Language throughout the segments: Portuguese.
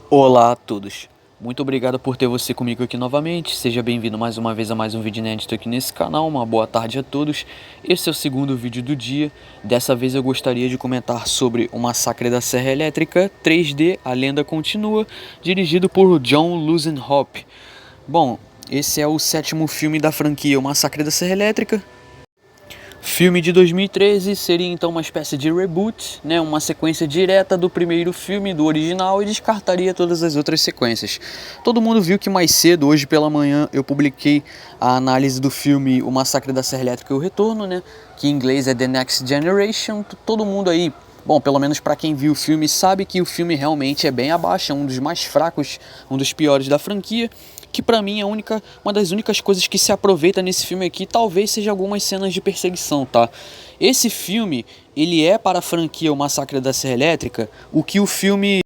Olá a todos, muito obrigado por ter você comigo aqui novamente, seja bem-vindo mais uma vez a mais um vídeo inédito aqui nesse canal, uma boa tarde a todos. Esse é o segundo vídeo do dia, dessa vez eu gostaria de comentar sobre O Massacre da Serra Elétrica 3D, A Lenda Continua, dirigido por John Lusenhoff. Bom, esse é o sétimo filme da franquia O Massacre da Serra Elétrica. Filme de 2013 seria então uma espécie de reboot, né, uma sequência direta do primeiro filme, do original, e descartaria todas as outras sequências. Todo mundo viu que mais cedo, hoje pela manhã, eu publiquei a análise do filme O Massacre da Serra Elétrica e o Retorno, né, que em inglês é The Next Generation. Todo mundo aí, bom, pelo menos para quem viu o filme, sabe que o filme realmente é bem abaixo, é um dos mais fracos, um dos piores da franquia. Que pra mim é uma das únicas coisas que se aproveita nesse filme aqui, talvez seja algumas cenas de perseguição, tá? Esse filme, ele é para a franquia O Massacre da Serra Elétrica, o que o filme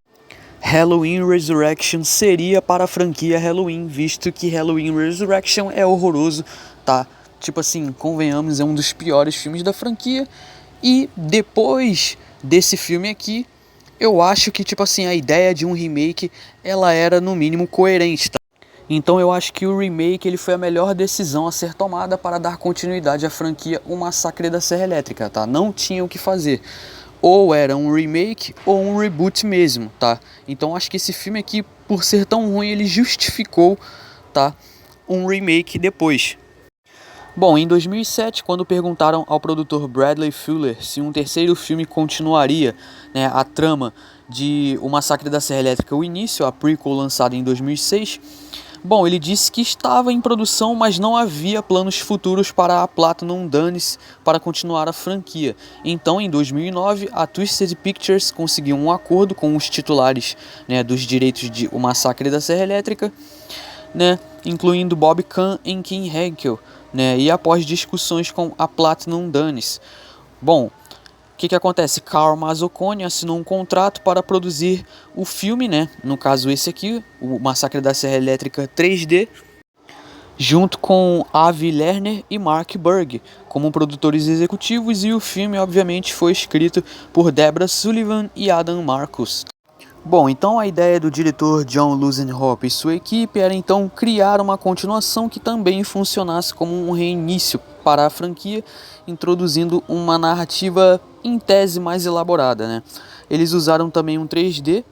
Halloween Resurrection seria para a franquia Halloween, visto que Halloween Resurrection é horroroso, tá? Tipo assim, convenhamos, é um dos piores filmes da franquia. E depois desse filme aqui, eu acho que, tipo assim, a ideia de um remake, ela era no mínimo coerente, tá? Então eu acho que o remake ele foi a melhor decisão a ser tomada para dar continuidade à franquia O Massacre da Serra Elétrica, tá? Não tinha o que fazer. Ou era um remake ou um reboot mesmo, tá? Então acho que esse filme aqui, por ser tão ruim, ele justificou, tá, um remake depois. Bom, em 2007, quando perguntaram ao produtor Bradley Fuller se um terceiro filme continuaria, né, a trama de O Massacre da Serra Elétrica, o início, a prequel lançada em 2006, bom, ele disse que estava em produção, mas não havia planos futuros para a Platinum Dunes para continuar a franquia. Então, em 2009, a Twisted Pictures conseguiu um acordo com os titulares, né, dos direitos de O Massacre da Serra Elétrica, né, incluindo Bob Kahn e Kim Henkel, né, e após discussões com a Platinum Dunes. Bom, o que acontece? Carl Mazzucconi assinou um contrato para produzir o filme, né? No caso esse aqui, o Massacre da Serra Elétrica 3D, junto com Avi Lerner e Mark Berg como produtores executivos, e o filme obviamente foi escrito por Deborah Sullivan e Adam Marcus. Bom, então a ideia do diretor John Lusenhoff e sua equipe era então criar uma continuação que também funcionasse como um reinício para a franquia, introduzindo uma narrativa em tese mais elaborada, né? Eles usaram também um 3D,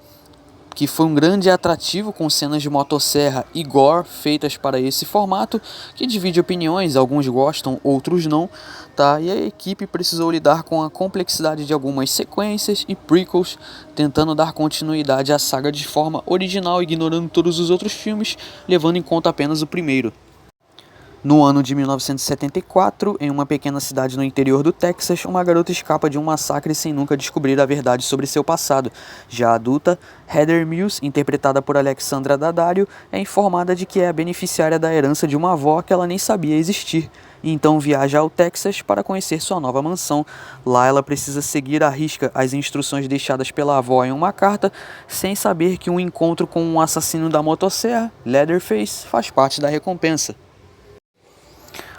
que foi um grande atrativo com cenas de motosserra e gore feitas para esse formato, que divide opiniões, alguns gostam, outros não, tá? E a equipe precisou lidar com a complexidade de algumas sequências e prequels, tentando dar continuidade à saga de forma original, ignorando todos os outros filmes, levando em conta apenas o primeiro. No ano de 1974, em uma pequena cidade no interior do Texas, uma garota escapa de um massacre sem nunca descobrir a verdade sobre seu passado. Já a adulta, Heather Mills, interpretada por Alexandra Daddario, é informada de que é a beneficiária da herança de uma avó que ela nem sabia existir. E então viaja ao Texas para conhecer sua nova mansão. Lá ela precisa seguir à risca as instruções deixadas pela avó em uma carta, sem saber que um encontro com um assassino da motosserra, Leatherface, faz parte da recompensa.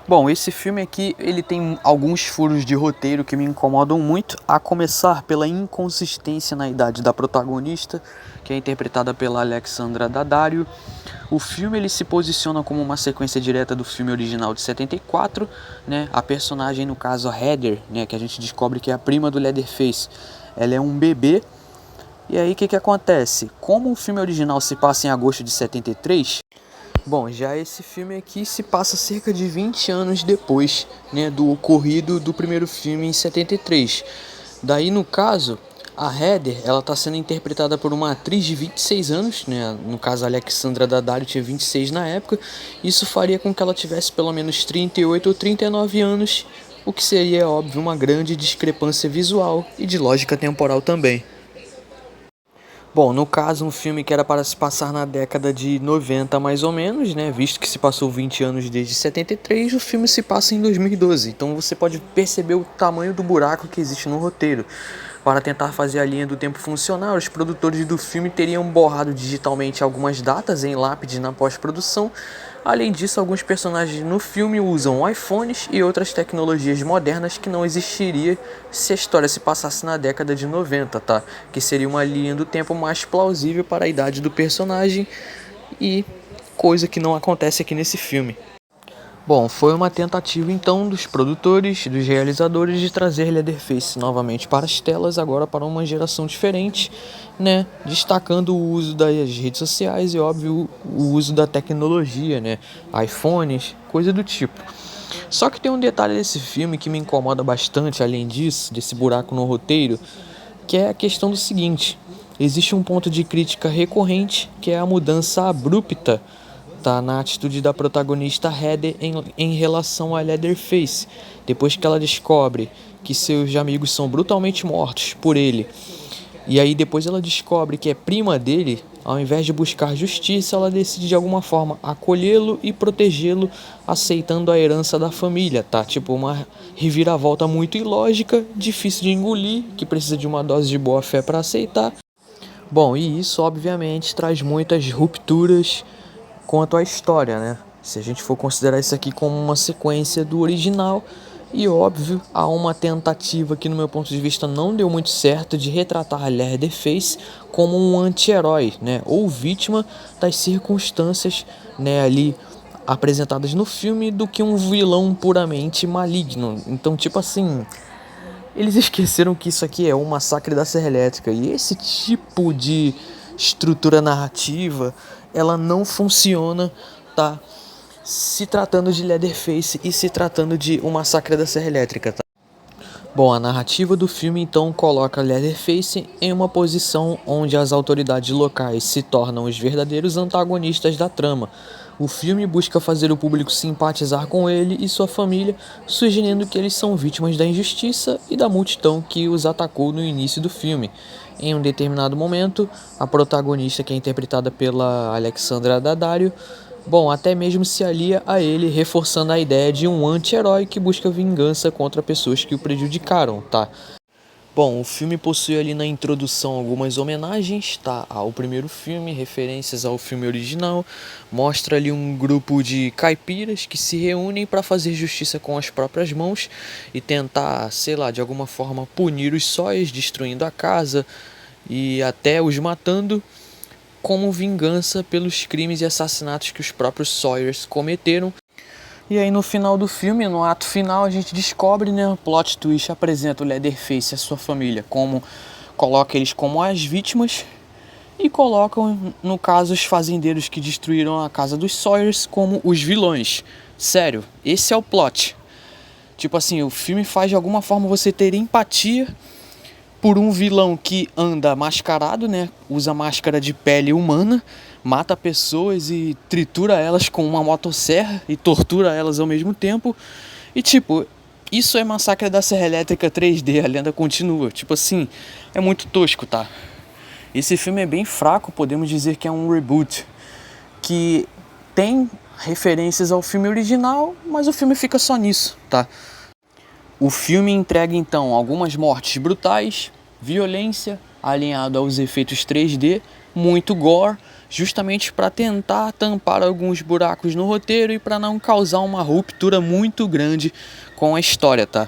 Bom, esse filme aqui, ele tem alguns furos de roteiro que me incomodam muito, a começar pela inconsistência na idade da protagonista, que é interpretada pela Alexandra Daddario. O filme ele se posiciona como uma sequência direta do filme original de 74, né? A personagem, no caso a Heather, né, que a gente descobre que é a prima do Leatherface, ela é um bebê. E aí o que acontece? Como o filme original se passa em agosto de 73, bom, já esse filme aqui se passa cerca de 20 anos depois, né, do ocorrido do primeiro filme em 73. Daí, no caso, a Heather, ela está sendo interpretada por uma atriz de 26 anos, né, no caso a Alexandra Daddario tinha 26 na época. Isso faria com que ela tivesse pelo menos 38 ou 39 anos, o que seria, óbvio, uma grande discrepância visual e de lógica temporal também. Bom, no caso, um filme que era para se passar na década de 90 mais ou menos, né? Visto que se passou 20 anos desde 73, o filme se passa em 2012. Então você pode perceber o tamanho do buraco que existe no roteiro. Para tentar fazer a linha do tempo funcionar, os produtores do filme teriam borrado digitalmente algumas datas em lápide na pós-produção, Além disso, alguns personagens no filme usam iPhones e outras tecnologias modernas que não existiria se a história se passasse na década de 90, tá? Que seria uma linha do tempo mais plausível para a idade do personagem e coisa que não acontece aqui nesse filme. Bom, foi uma tentativa então dos produtores, dos realizadores de trazer Leatherface novamente para as telas, agora para uma geração diferente, né? Destacando o uso das redes sociais e, óbvio, o uso da tecnologia, né? iPhones, coisa do tipo. Só que tem um detalhe desse filme que me incomoda bastante, além disso, desse buraco no roteiro, que é a questão do seguinte: existe um ponto de crítica recorrente que é a mudança abrupta, tá, na atitude da protagonista Heather em relação a Leatherface, depois que ela descobre que seus amigos são brutalmente mortos por ele. E aí depois ela descobre que é prima dele, ao invés de buscar justiça, ela decide de alguma forma acolhê-lo e protegê-lo, aceitando a herança da família, tá? Tipo uma reviravolta muito ilógica, difícil de engolir, que precisa de uma dose de boa fé para aceitar. Bom, e isso obviamente traz muitas rupturas quanto à história, né? Se a gente for considerar isso aqui como uma sequência do original, e óbvio, há uma tentativa que no meu ponto de vista não deu muito certo de retratar Leatherface como um anti-herói, né? Ou vítima das circunstâncias, né, ali apresentadas no filme, do que um vilão puramente maligno. Então, tipo assim, eles esqueceram que isso aqui é um massacre da Serra Elétrica, e esse tipo de estrutura narrativa, ela não funciona, tá? Se tratando de Leatherface e se tratando de um massacre da Serra Elétrica, tá? Bom, a narrativa do filme então coloca Leatherface em uma posição onde as autoridades locais se tornam os verdadeiros antagonistas da trama. O filme busca fazer o público simpatizar com ele e sua família, sugerindo que eles são vítimas da injustiça e da multidão que os atacou no início do filme. Em um determinado momento, a protagonista, que é interpretada pela Alexandra Daddario, bom, até mesmo se alia a ele, reforçando a ideia de um anti-herói que busca vingança contra pessoas que o prejudicaram, tá? Bom, o filme possui ali na introdução algumas homenagens, tá, ao primeiro filme, referências ao filme original, mostra ali um grupo de caipiras que se reúnem para fazer justiça com as próprias mãos e tentar, sei lá, de alguma forma punir os sóis, destruindo a casa e até os matando, como vingança pelos crimes e assassinatos que os próprios Sawyers cometeram. E aí no final do filme, no ato final, a gente descobre, né, o plot twist apresenta o Leatherface e a sua família, como coloca eles como as vítimas e colocam, no caso, os fazendeiros que destruíram a casa dos Sawyers como os vilões. Sério, esse é o plot. Tipo assim, o filme faz de alguma forma você ter empatia por um vilão que anda mascarado, né? Usa máscara de pele humana, mata pessoas e tritura elas com uma motosserra e tortura elas ao mesmo tempo. E tipo, isso é Massacre da Serra Elétrica 3D, a lenda continua. Tipo assim, é muito tosco, tá? Esse filme é bem fraco, podemos dizer que é um reboot, que tem referências ao filme original, mas o filme fica só nisso, tá? O filme entrega então algumas mortes brutais, violência, alinhado aos efeitos 3D, muito gore, justamente para tentar tampar alguns buracos no roteiro e para não causar uma ruptura muito grande com a história, tá?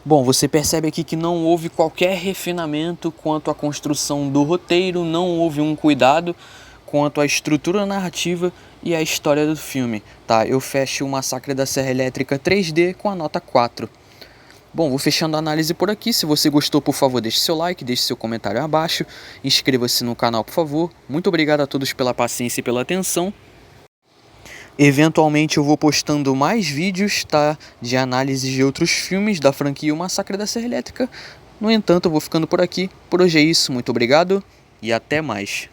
Bom, você percebe aqui que não houve qualquer refinamento quanto à construção do roteiro, não houve um cuidado quanto à estrutura narrativa e à história do filme, tá? Eu fecho o Massacre da Serra Elétrica 3D com a nota 4. Bom, vou fechando a análise por aqui. Se você gostou, por favor, deixe seu like, deixe seu comentário abaixo. Inscreva-se no canal, por favor. Muito obrigado a todos pela paciência e pela atenção. Eventualmente eu vou postando mais vídeos, tá, de análise de outros filmes da franquia O Massacre da Serra Elétrica. No entanto, eu vou ficando por aqui. Por hoje é isso. Muito obrigado e até mais.